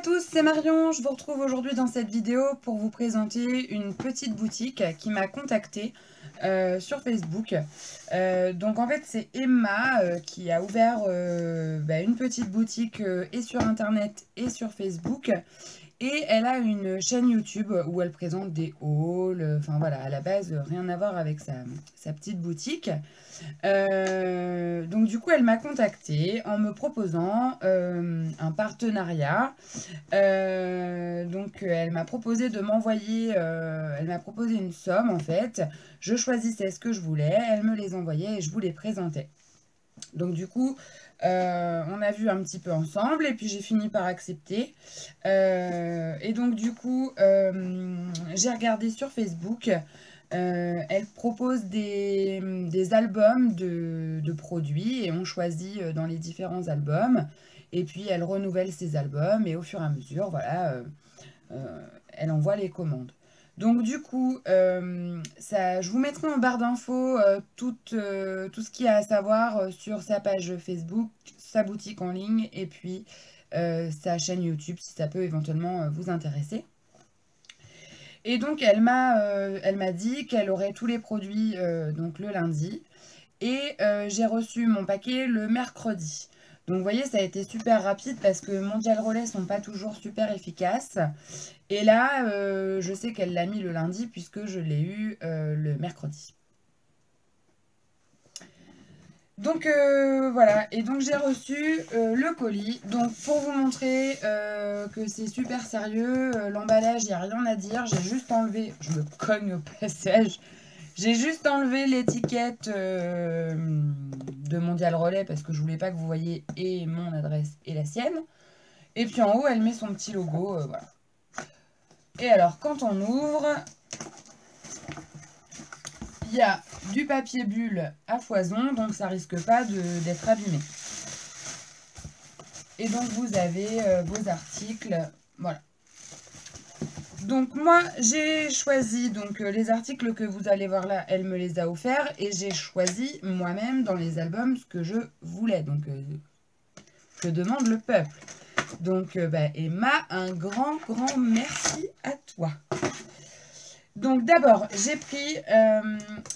tous, c'est Marion. Je vous retrouve aujourd'hui dans cette vidéo pour vous présenter une petite boutique qui m'a contactée sur Facebook. Donc en fait c'est Emma qui a ouvert une petite boutique et sur internet et sur Facebook. Et elle a une chaîne YouTube où elle présente des hauls, enfin voilà, à la base rien à voir avec sa petite boutique. Donc du coup elle m'a contactée en me proposant un partenariat. Donc elle m'a proposé de m'envoyer, elle m'a proposé une somme en fait. Je choisissais ce que je voulais, elle me les envoyait et je vous les présentais. Donc du coup, on a vu un petit peu ensemble et puis j'ai fini par accepter. Et donc du coup, j'ai regardé sur Facebook. Elle propose des albums de produits et on choisit dans les différents albums. Et puis elle renouvelle ses albums et au fur et à mesure, voilà, elle envoie les commandes. Donc du coup, je vous mettrai en barre d'infos tout ce qu'il y a à savoir sur sa page Facebook, sa boutique en ligne et puis sa chaîne YouTube si ça peut éventuellement vous intéresser. Et donc elle m'a dit qu'elle aurait tous les produits donc le lundi et j'ai reçu mon paquet le mercredi. Donc vous voyez, ça a été super rapide parce que Mondial Relais sont pas toujours super efficaces. Et là, je sais qu'elle l'a mis le lundi puisque je l'ai eu le mercredi. Donc voilà, et donc j'ai reçu le colis. Donc pour vous montrer que c'est super sérieux, l'emballage, il n'y a rien à dire. J'ai juste enlevé, je me cogne au passage, j'ai juste enlevé l'étiquette de Mondial Relais parce que je voulais pas que vous voyez et mon adresse et la sienne. Et puis en haut, elle met son petit logo, voilà. Et alors, quand on ouvre, il y a du papier bulle à foison, donc ça risque pas d'être abîmé. Et donc, vous avez vos articles, voilà. Donc, moi, j'ai choisi donc les articles que vous allez voir là, elle me les a offerts. Et j'ai choisi moi-même dans les albums ce que je voulais, donc que demande le peuple. Donc, Emma, un grand merci à toi. Donc d'abord, j'ai pris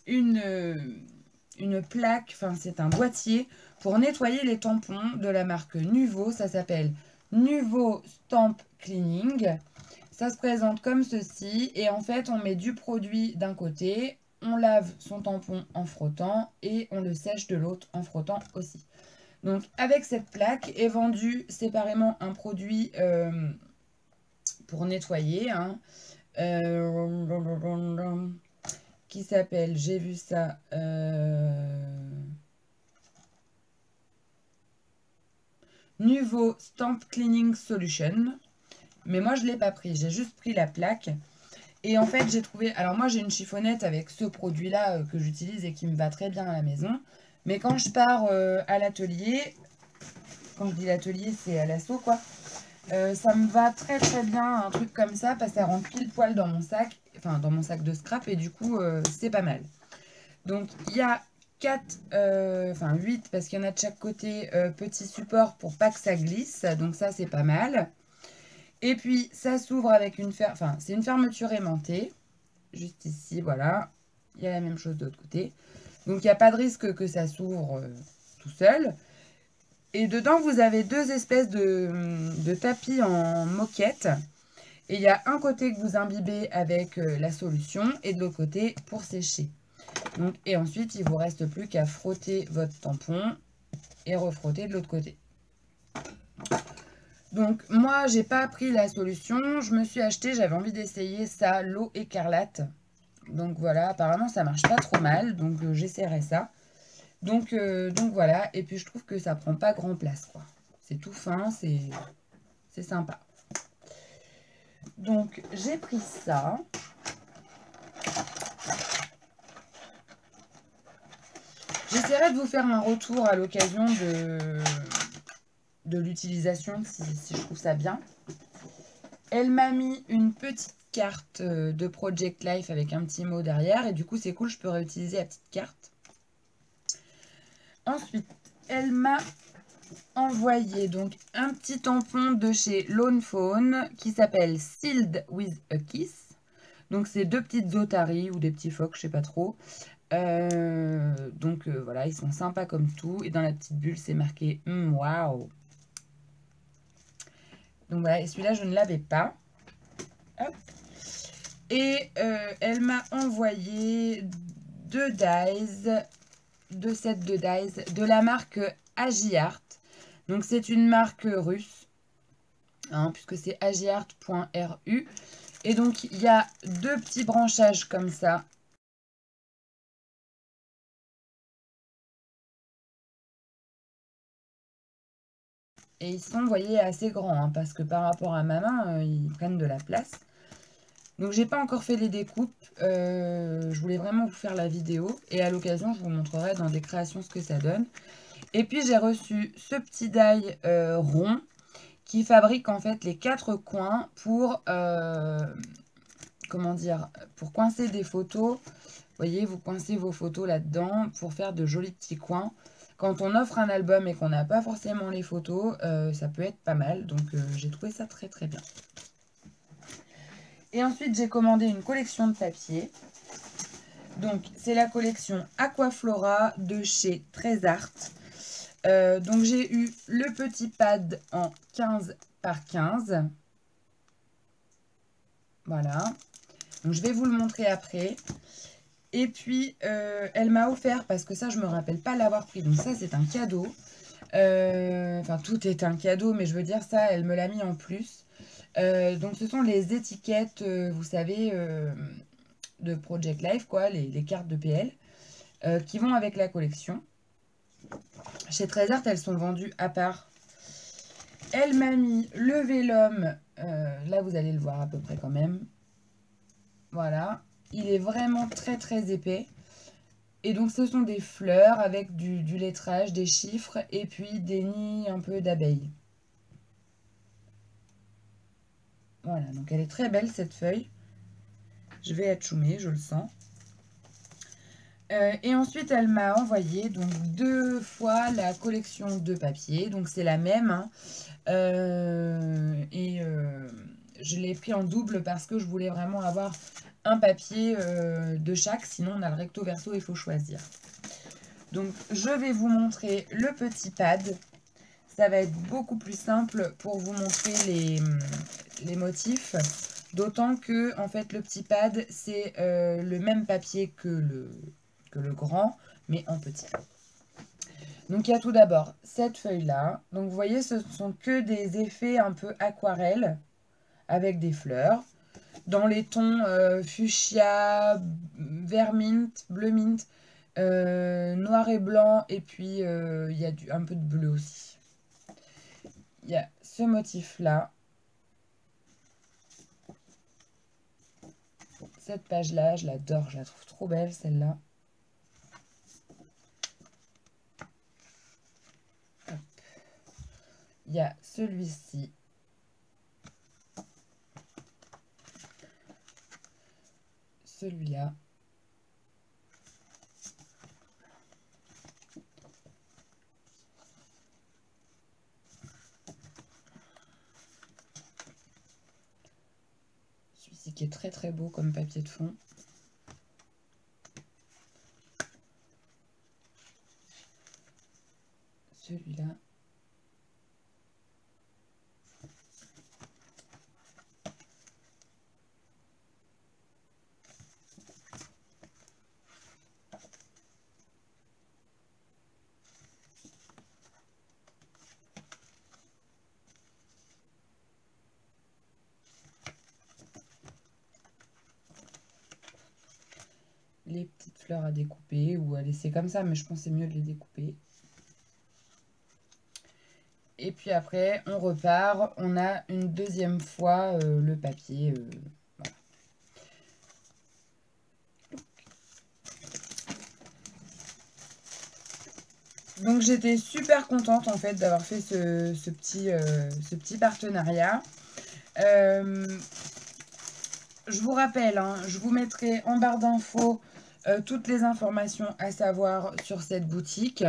une plaque, enfin c'est un boîtier pour nettoyer les tampons de la marque Nuvo. Ça s'appelle Nuvo Stamp Cleaning. Ça se présente comme ceci et en fait on met du produit d'un côté, on lave son tampon en frottant et on le sèche de l'autre en frottant aussi. Donc avec cette plaque est vendu séparément un produit pour nettoyer, hein, qui s'appelle, j'ai vu ça, Nuvo Stamp Cleaning Solution. Mais moi, je ne l'ai pas pris. J'ai juste pris la plaque. Et en fait, j'ai trouvé... Alors moi, j'ai une chiffonnette avec ce produit-là que j'utilise et qui me va très bien à la maison. Mais quand je pars à l'atelier, quand je dis l'atelier, c'est à l'assaut, quoi. Ça me va très bien, un truc comme ça, parce que ça rentre pile poil dans mon sac. Enfin, dans mon sac de scrap. Et du coup, c'est pas mal. Donc, il y a 8, parce qu'il y en a de chaque côté, petits supports pour pas que ça glisse. Donc ça, c'est pas mal. Et puis, ça s'ouvre avec une c'est une fermeture aimantée. Juste ici, voilà. Il y a la même chose de l'autre côté. Donc, il n'y a pas de risque que ça s'ouvre tout seul. Et dedans, vous avez deux espèces de tapis en moquette. Et il y a un côté que vous imbibez avec la solution et de l'autre côté pour sécher. Donc, et ensuite, il ne vous reste plus qu'à frotter votre tampon et refrotter de l'autre côté. Donc, moi, j'ai pas pris la solution. Je me suis acheté, j'avais envie d'essayer ça, l'eau écarlate. Donc, voilà, apparemment, ça marche pas trop mal. Donc, j'essaierai ça. Donc, voilà. Et puis, je trouve que ça prend pas grand place, quoi. C'est tout fin, c'est sympa. Donc, j'ai pris ça. J'essaierai de vous faire un retour à l'occasion de l'utilisation si je trouve ça bien. Elle m'a mis une petite carte de Project Life avec un petit mot derrière et du coup c'est cool, je peux réutiliser la petite carte. Ensuite, elle m'a envoyé donc un petit tampon de chez Lone Fawn qui s'appelle Sealed with a Kiss. Donc c'est deux petites otaries ou des petits phoques, je sais pas trop. Voilà, ils sont sympas comme tout. Et dans la petite bulle, c'est marqué waouh. Donc voilà, et celui-là, je ne l'avais pas. Hop. Et elle m'a envoyé deux sets de dies de la marque Agiart. Donc c'est une marque russe, hein, puisque c'est agiart.ru. Et donc il y a deux petits branchages comme ça. Et ils sont, vous voyez, assez grands, hein, parce que par rapport à ma main, ils prennent de la place. Donc j'ai pas encore fait les découpes, je voulais vraiment vous faire la vidéo. Et à l'occasion, je vous montrerai dans des créations ce que ça donne. Et puis j'ai reçu ce petit die rond qui fabrique en fait les quatre coins pour, comment dire, pour coincer des photos. Vous voyez, vous coincez vos photos là-dedans pour faire de jolis petits coins. Quand on offre un album et qu'on n'a pas forcément les photos, ça peut être pas mal. Donc j'ai trouvé ça très très bien. Et ensuite j'ai commandé une collection de papier. Donc c'est la collection Aquaflora de chez Trésart. Donc j'ai eu le petit pad en 15 par 15. Voilà. Donc je vais vous le montrer après. Et puis elle m'a offert, parce que ça je me rappelle pas l'avoir pris, donc ça c'est un cadeau. Enfin tout est un cadeau, mais je veux dire ça, elle me l'a mis en plus. Donc ce sont les étiquettes, vous savez, de Project Life, quoi, les cartes de PL, qui vont avec la collection. Chez Trésart, elles sont vendues à part. Elle m'a mis le vélum, là vous allez le voir à peu près quand même. Voilà, il est vraiment très très épais. Et donc ce sont des fleurs avec du lettrage, des chiffres et puis des nids un peu d'abeilles. Voilà, donc elle est très belle cette feuille. Je vais être choumée, je le sens. Et ensuite, elle m'a envoyé donc 2 fois la collection de papier. Donc c'est la même. Hein. Je l'ai pris en double parce que je voulais vraiment avoir un papier de chaque. Sinon, on a le recto verso, il faut choisir. Donc je vais vous montrer le petit pad. Ça va être beaucoup plus simple pour vous montrer les motifs. D'autant que en fait le petit pad c'est le même papier que le grand, mais en petit. Donc il y a tout d'abord cette feuille là. Donc vous voyez, ce sont que des effets un peu aquarelle avec des fleurs. Dans les tons fuchsia, vert mint, bleu mint, noir et blanc. Et puis il y a un peu de bleu aussi. Il y a ce motif là. Cette page là, je l'adore, je la trouve trop belle celle-là. Il y a celui-ci. Celui-là. Celui-ci qui est très très beau comme papier de fond. Celui-là. Les petites fleurs à découper ou à laisser comme ça, mais je pense que c'est mieux de les découper. Et puis après, on repart. On a une deuxième fois le papier. Voilà. Donc j'étais super contente en fait d'avoir fait ce petit partenariat. Je vous rappelle, hein, je vous mettrai en barre d'infos toutes les informations à savoir sur cette boutique.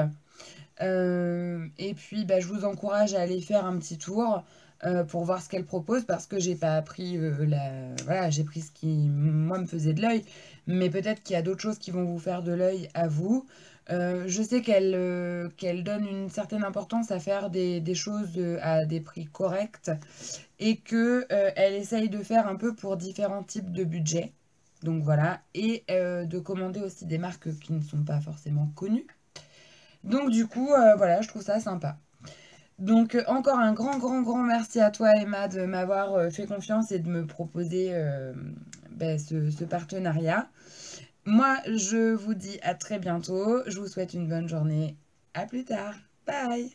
Et puis, bah, je vous encourage à aller faire un petit tour pour voir ce qu'elle propose parce que j'ai pas pris voilà, j'ai pris ce qui, moi, me faisait de l'œil. Mais peut-être qu'il y a d'autres choses qui vont vous faire de l'œil à vous. Je sais qu'elle donne une certaine importance à faire des choses à des prix corrects et que elle essaye de faire un peu pour différents types de budgets. Donc voilà, et de commander aussi des marques qui ne sont pas forcément connues. Donc du coup, voilà, je trouve ça sympa. Donc encore un grand merci à toi Emma de m'avoir fait confiance et de me proposer ben, ce partenariat. Moi, je vous dis à très bientôt. Je vous souhaite une bonne journée. À plus tard. Bye.